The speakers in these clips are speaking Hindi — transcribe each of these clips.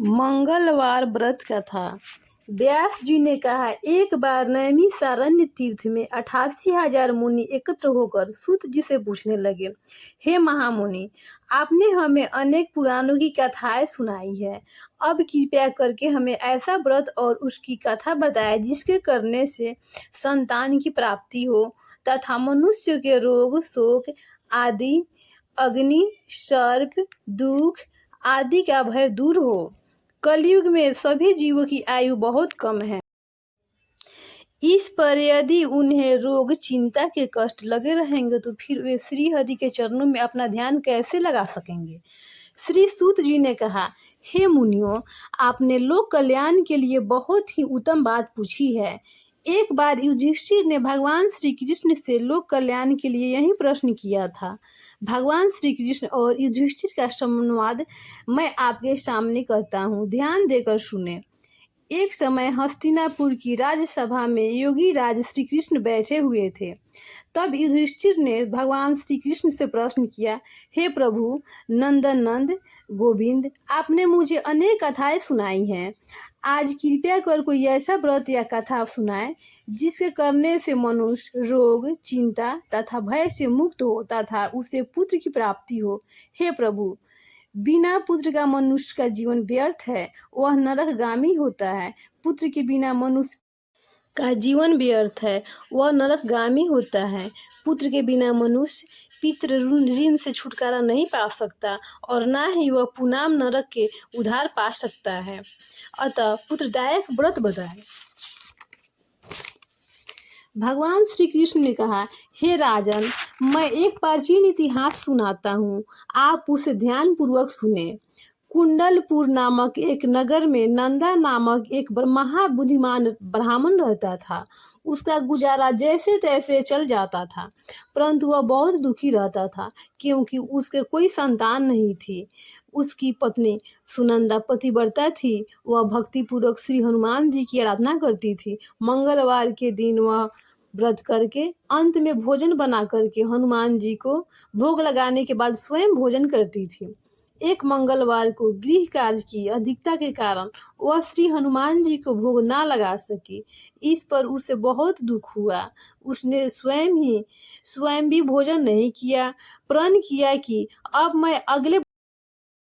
मंगलवार व्रत कथा। व्यास जी ने कहा, एक बार नैमिषारण्य तीर्थ में 88,000 मुनि एकत्र होकर सूत जी से पूछने लगे, हे महामुनि, आपने हमें अनेक पुराणों की कथाएं सुनाई है। अब कृपया करके हमें ऐसा व्रत और उसकी कथा बताएं जिसके करने से संतान की प्राप्ति हो तथा मनुष्य के रोग शोक आदि, अग्नि सर्प दुख आदि का भय दूर हो। कलयुग में सभी जीवों की आयु बहुत कम है। इस पर यदि उन्हें रोग चिंता के कष्ट लगे रहेंगे तो फिर वे श्री हरि के चरणों में अपना ध्यान कैसे लगा सकेंगे। श्री सूत जी ने कहा, हे मुनियों, आपने लोक कल्याण के लिए बहुत ही उत्तम बात पूछी है। एक बार युधिष्ठिर ने भगवान श्री कृष्ण से लोक कल्याण के लिए यही प्रश्न किया था। भगवान श्री कृष्ण और युधिष्ठिर का संवाद मैं आपके सामने करता हूँ, ध्यान देकर सुने। एक समय हस्तिनापुर की राजसभा में योगी राज श्री कृष्ण बैठे हुए थे। तब युधिष्ठिर ने भगवान श्री कृष्ण से प्रश्न किया, हे प्रभु नंदन नंद गोविंद, आपने मुझे अनेक कथाएं सुनाई हैं। आज कृपया कर कोई ऐसा व्रत या कथा सुनाए जिसके करने से मनुष्य रोग चिंता तथा भय से मुक्त हो तथा उसे पुत्र की प्राप्ति हो। हे प्रभु, बिना पुत्र का मनुष्य का जीवन व्यर्थ है, वह नरकगामी होता है। पुत्र के बिना मनुष्य का जीवन व्यर्थ है, वह नरकगामी होता है। पुत्र के बिना मनुष्य पितृ ऋण से छुटकारा नहीं पा सकता और ना ही वह पुनाम नरक के उद्धार पा सकता है। अतः पुत्रदायक व्रत बताए। भगवान श्री कृष्ण ने कहा, हे राजन, मैं एक प्राचीन इतिहास सुनाता हूँ, आप उसे ध्यान पूर्वक सुने। कुंडलपुर नामक एक नगर में नंदा नामक एक महाबुद्धिमान ब्राह्मण रहता था। उसका गुजारा जैसे तैसे चल जाता था, परंतु वह बहुत दुखी रहता था क्योंकि उसके कोई संतान नहीं थी। उसकी पत्नी सुनंदा पतिव्रता थी। वह भक्तिपूर्वक श्री हनुमान जी की आराधना करती थी। मंगलवार के दिन वह व्रत करके अंत में भोजन बना करके हनुमान जी को भोग लगाने के बाद स्वयं भोजन करती थी। एक मंगलवार को गृह कार्य की अधिकता के कारण वह श्री हनुमान जी को भोग ना लगा सकी। इस पर उसे बहुत दुख हुआ। उसने स्वयं भी भोजन नहीं किया। प्रण किया कि अब मैं अगले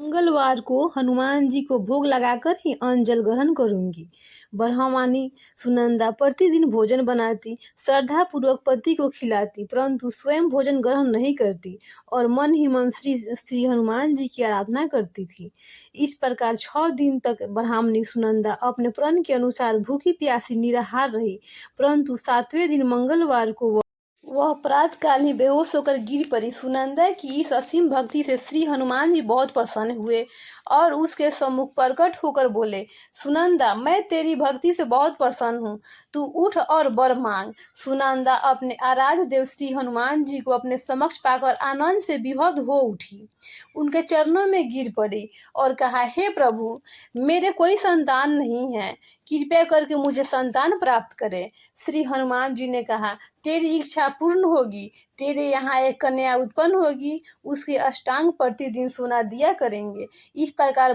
मंगलवार को हनुमान जी को भोग लगाकर ही अन्न जल ग्रहण करूंगी। ब्रह्मणी सुनंदा प्रतिदिन भोजन बनाती, श्रद्धा पूर्वक पति को खिलाती, परंतु स्वयं भोजन ग्रहण नहीं करती और मन ही मन श्री हनुमान जी की आराधना करती थी। इस प्रकार 6 दिन तक ब्राह्मणी सुनंदा अपने प्रण के अनुसार भूखी प्यासी निराहार रही, परंतु 7वें दिन मंगलवार को वह प्रातःकाल ही बेहोश होकर गिर पड़ी। सुनंदा की इस असीम भक्ति से श्री हनुमान जी बहुत प्रसन्न हुए और उसके सम्मुख प्रकट होकर बोले, सुनंदा, मैं तेरी भक्ति से बहुत प्रसन्न हूँ, तू उठ और वर मांग। सुनंदा अपने आराध्य देव श्री हनुमान जी को अपने समक्ष पाकर आनंद से विभव हो उठी, उनके चरणों में गिर पड़ी और कहा, हे प्रभु, मेरे कोई संतान नहीं है, कृपया करके मुझे संतान प्राप्त करे। श्री हनुमान जी ने कहा, तेरी इच्छा पूर्ण होगी, तेरे यहाँ एक कन्या उत्पन्न होगी, उसके अष्टांग प्रतिदिन सोना दिया करेंगे। इस प्रकार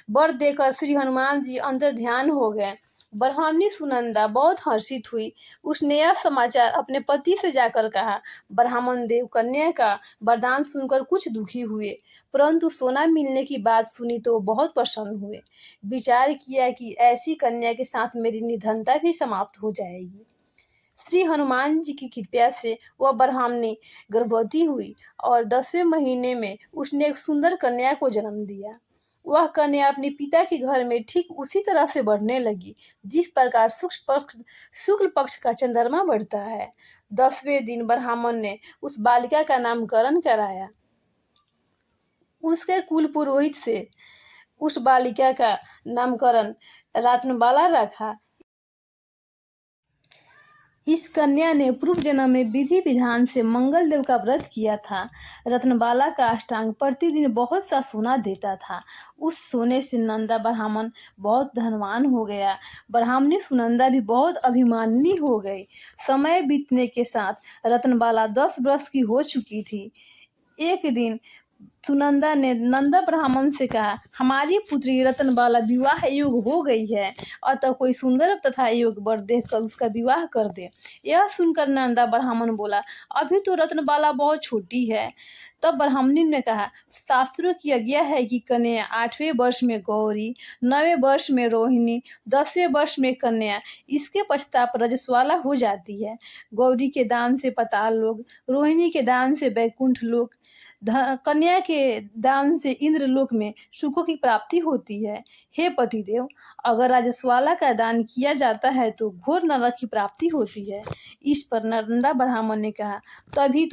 वर देकर श्री हनुमान जी अंतर ध्यान हो गए। ब्राह्मणी सुनंदा बहुत हर्षित हुई। उसने यह समाचार अपने पति से जाकर कहा। ब्राह्मण देव कन्या का वरदान सुनकर कुछ दुखी हुए, परंतु सोना मिलने की बात सुनी तो बहुत प्रसन्न हुए। विचार किया कि ऐसी कन्या के साथ मेरी निर्धनता भी समाप्त हो जाएगी। श्री हनुमान जी की कृपा से वह ब्राह्मणी गर्भवती हुई और 10वें महीने में उसने एक सुंदर कन्या को जन्म दिया। वह कन्या अपने पिता के घर में ठीक उसी तरह से बढ़ने लगी जिस प्रकार शुक्ल पक्ष का चंद्रमा बढ़ता है। 10वें दिन ब्राह्मण ने उस बालिका का नामकरण कराया। उसके कुल पुरोहित से उस बालिका का नामकरण रत्नबाला रखा। इस कन्या ने पूर्व जन्म में विधि विधान से मंगल देव का व्रत किया था। रत्नबाला का अष्टांग प्रतिदिन बहुत सा सोना देता था। उस सोने से नंदा ब्राह्मण बहुत धनवान हो गया। ब्राह्मणी सुनंदा भी बहुत अभिमानी हो गई। समय बीतने के साथ रत्नबाला 10 वर्ष की हो चुकी थी। एक दिन सुनंदा ने नंदा ब्राह्मण से कहा, हमारी पुत्री रत्नबाला विवाह योग्य हो गई है, अतः कोई सुंदर तथा योग्य वर देखकर उसका विवाह कर दे। यह सुनकर नंदा ब्राह्मण बोला, अभी तो रत्नबाला बहुत छोटी है। तब ब्राह्मणी ने कहा, शास्त्रों की आज्ञा है कि कन्या 8वें वर्ष में गौरी, 9वें वर्ष में रोहिणी, 10वें वर्ष में कन्या, इसके पश्चात रजस्वाला हो जाती है। गौरी के दान से पाताल लोक, रोहिणी के दान से वैकुंठ लोक, कन्या के दान से इंद्रलोक में सुखों की प्राप्ति होती है। हे पतिदेव, अगर राजस्वाला का दान किया जाता है तो घोर नरक की प्राप्ति होती है। इस पर नंदा ब्राह्मण ने कहा, अभी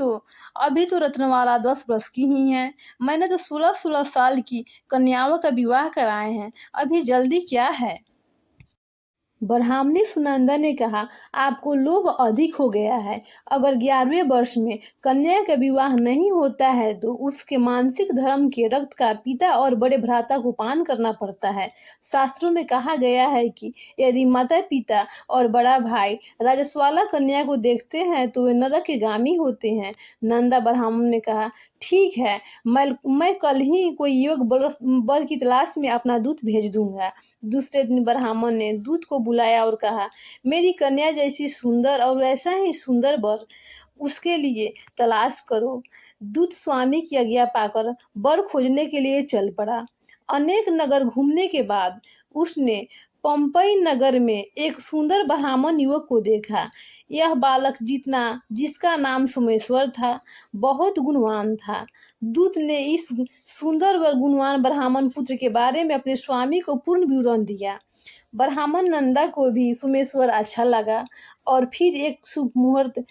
तो रत्नवाला 10 वर्ष की ही है। मैंने तो 16-16 साल की कन्याओं का विवाह कराए हैं, अभी जल्दी क्या है। ब्राह्मणी सुनंदा ने कहा, आपको लोभ अधिक हो गया है। अगर 11वें वर्ष में कन्या का विवाह नहीं होता है तो उसके मानसिक धर्म के रक्त का पिता और बड़े भ्राता को पान करना पड़ता है। शास्त्रों में कहा गया है कि यदि माता पिता और बड़ा भाई राजस्वाला कन्या को देखते हैं तो वे नरक के गामी होते हैं। नंदा ब्राह्मण ने कहा, ठीक है, मैं कल ही कोई योग्य वर की तलाश में अपना दूत भेज दूंगा। दूसरे दिन ब्राह्मण ने दूत को बुलाया और कहा, मेरी कन्या जैसी सुंदर और वैसा ही सुंदर वर उसके लिए तलाश करो। दूत स्वामी की आज्ञा पाकर वर खोजने के लिए चल पड़ा। अनेक नगर घूमने के बाद उसने पंपई नगर में एक सुंदर ब्राह्मण युवक को देखा। यह बालक जिसका नाम सोमेश्वर था, बहुत गुणवान था। दूत ने इस सुंदर व गुणवान ब्राह्मण पुत्र के बारे में अपने स्वामी को पूर्ण विवरण दिया। ब्राह्मण नंदा को भी सोमेश्वर अच्छा लगा और फिर एक शुभ मुहूर्त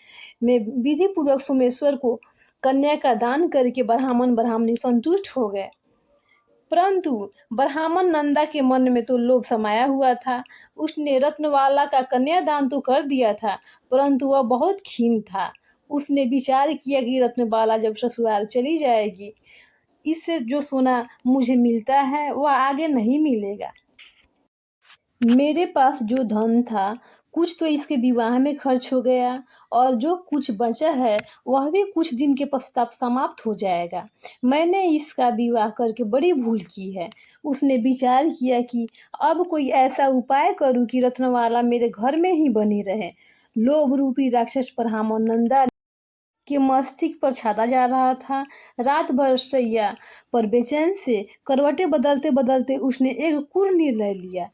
में विधि पूर्वक सोमेश्वर को कन्या का दान करके ब्राह्मणी संतुष्ट हो गए। परंतु ब्राह्मण नंदा के मन में तो लोभ समाया हुआ था। उसने रत्नवाला का कन्यादान तो कर दिया था, परंतु वह बहुत खीन था। उसने विचार किया कि रत्नबाला जब ससुराल चली जाएगी, इससे जो सोना मुझे मिलता है वह आगे नहीं मिलेगा। मेरे पास जो धन था कुछ तो इसके विवाह में खर्च हो गया और जो कुछ बचा है वह भी कुछ दिन के पश्चात समाप्त हो जाएगा। मैंने इसका विवाह करके बड़ी भूल की है। उसने विचार किया कि अब कोई ऐसा उपाय करूं कि रत्नवाला मेरे घर में ही बनी रहे। लोभ रूपी राक्षस ब्राह्मण नंदा के मस्तिष्क पर छाता जा रहा था। रात भर सैया पर बेचैन से करवटें बदलते बदलते उसने एक क्रूर निर्णय लिया।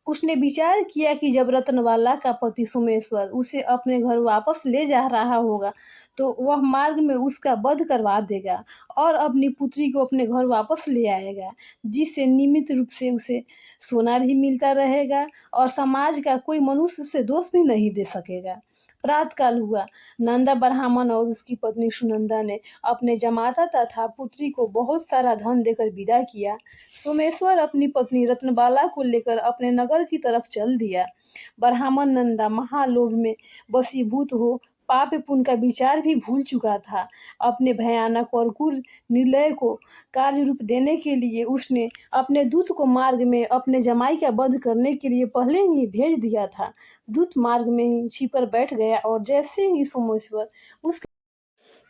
उसने विचार किया कि जब रत्नवाला का पति सोमेश्वर उसे अपने घर वापस ले जा रहा होगा तो वह मार्ग में उसका वध करवा देगा और अपनी पुत्री को अपने घर वापस ले आएगा, जिससे नियमित रूप से उसे सोना भी मिलता रहेगा और समाज का कोई मनुष्य उसे दोष भी नहीं दे सकेगा। प्रातःकाल हुआ। नंदा ब्राह्मण और उसकी पत्नी सुनंदा ने अपने जमाता तथा पुत्री को बहुत सारा धन देकर विदा किया। सोमेश्वर अपनी पत्नी रत्नबाला को लेकर अपने नगर की तरफ चल दिया। ब्राह्मण नंदा महालोभ में वशीभूत हो पाप पुण्य का विचार भी भूल चुका था। अपने भयानक और क्रूर निर्णय को कार्य रूप देने के लिए उसने अपने दूत को मार्ग में अपने जमाई का वध करने के लिए पहले ही भेज दिया था। दूत मार्ग में ही छिपर बैठ गया और जैसे ही सोमेश्वर उसके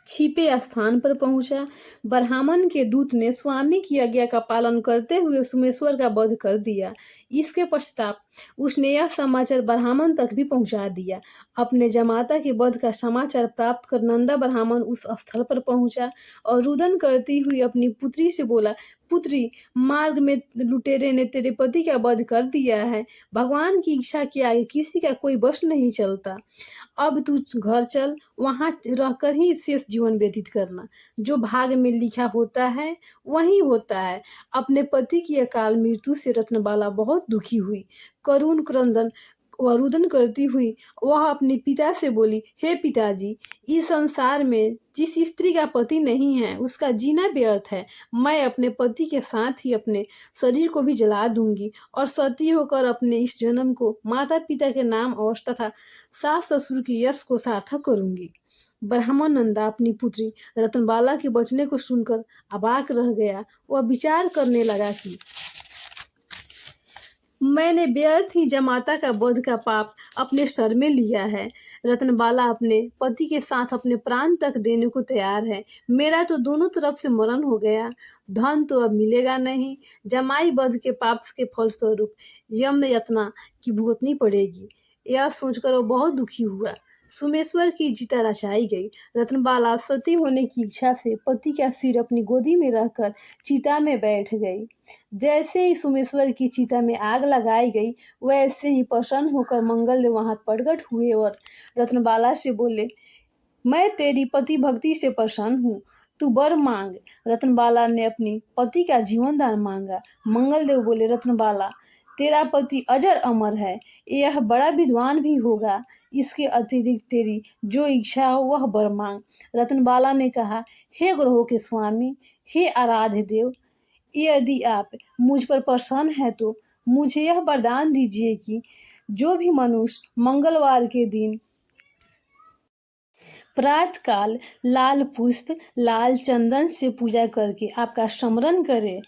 छिपे स्थान पर पहुंचा, ब्राह्मण के दूत ने स्वामी की आज्ञा का पालन करते हुए सोमेश्वर का वध कर दिया। इसके पश्चात उसने यह समाचार ब्राह्मण तक भी पहुंचा दिया। अपने जमाता के वध का समाचार प्राप्त कर नंदा ब्राह्मण उस स्थल पर पहुंचा और रुदन करती हुई अपनी पुत्री से बोला, पुत्री, मार्ग में लुटेरे ने तेरे पति का वध कर दिया है। भगवान की इच्छा के आगे किसी का कोई वश नहीं चलता। अब तू घर चल, वहां रहकर ही शेष जीवन व्यतीत करना। जो भाग में लिखा होता है वही होता है। अपने पति की अकाल मृत्यु से रत्नबाला बहुत दुखी हुई। करुण क्रंदन व रुदन करती हुई वह अपने पिता से बोली, हे पिताजी, इस संसार में जिस स्त्री का पति नहीं है उसका जीना व्यर्थ है। मैं अपने पति के साथ ही अपने शरीर को भी जला दूंगी और सती होकर अपने इस जन्म को माता पिता के नाम और तथा सास ससुर की यश को सार्थक करूंगी। ब्राह्मण नंदा अपनी पुत्री रत्नबाला के बचने को सुनकर अबाक रह गया। वह विचार करने लगा कि मैंने व्यर्थ ही जमाता का वध का पाप अपने सर में लिया है। रत्नबाला अपने पति के साथ अपने प्राण तक देने को तैयार है। मेरा तो दोनों तरफ से मरण हो गया, धन तो अब मिलेगा नहीं, जमाई वध के पाप के फलस्वरूप यम यातना की भुगतनी पड़ेगी। यह सोचकर वो बहुत दुखी हुआ। सोमेश्वर की चिता रचाई गई। रत्नबाला सती होने की इच्छा से पति का सिर अपनी गोदी में रखकर चिता में बैठ गई। जैसे ही सोमेश्वर की चिता में आग लगाई गई, वैसे ही प्रसन्न होकर मंगलदेव वहां प्रकट हुए और रत्नबाला से बोले, मैं तेरी पति भक्ति से प्रसन्न हूँ, तू वर मांग। रत्नबाला ने अपनी पति का जीवन दान मांगा। मंगलदेव बोले, रत्नबाला तेरा पति अजर अमर है, यह बड़ा विद्वान भी होगा, इसके अतिरिक्त तेरी जो इच्छा हो वह वर मांग। रत्नबाला ने कहा, हे ग्रहों के स्वामी, हे आराध्य देव, यदि आप मुझ पर प्रसन्न हैं तो मुझे यह वरदान दीजिए कि जो भी मनुष्य मंगलवार के दिन प्रातःकाल लाल पुष्प लाल चंदन से पूजा करके आपका स्मरण करे,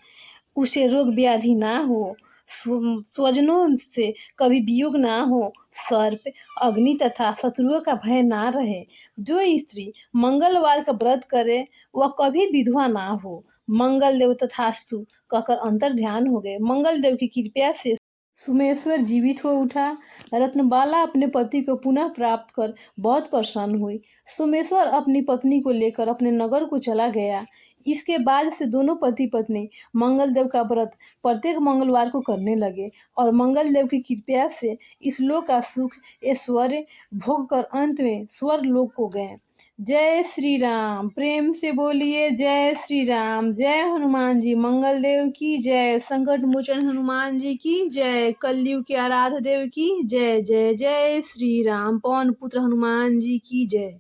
उसे रोग व्याधि ना हो, स्वजनों से कभी वियोग ना हो, सर्प अग्नि तथा शत्रुओं का भय ना रहे। जो स्त्री मंगलवार का व्रत करे वह कभी विधवा ना हो। मंगलदेव तथास्तु कहकर अंतर ध्यान हो गए। मंगलदेव की कृपा से सोमेश्वर जीवित हो उठा। रत्नबाला अपने पति को पुनः प्राप्त कर बहुत प्रसन्न हुई। सोमेश्वर अपनी पत्नी को लेकर अपने नगर को चला गया। इसके बाद से दोनों पति पत्नी मंगलदेव का व्रत प्रत्येक मंगलवार को करने लगे और मंगलदेव की कृपा से इस लोक का सुख ऐश्वर्य भोग कर अंत में स्वर्ग लोक को गए। जय श्री राम। प्रेम से बोलिए जय श्री राम। जय हनुमान जी मंगलदेव की जय। संकट मोचन हनुमान जी की जय। कलयुग के आराध्य देव की जय। जय जय श्री राम। पवन पुत्र हनुमान जी की जय।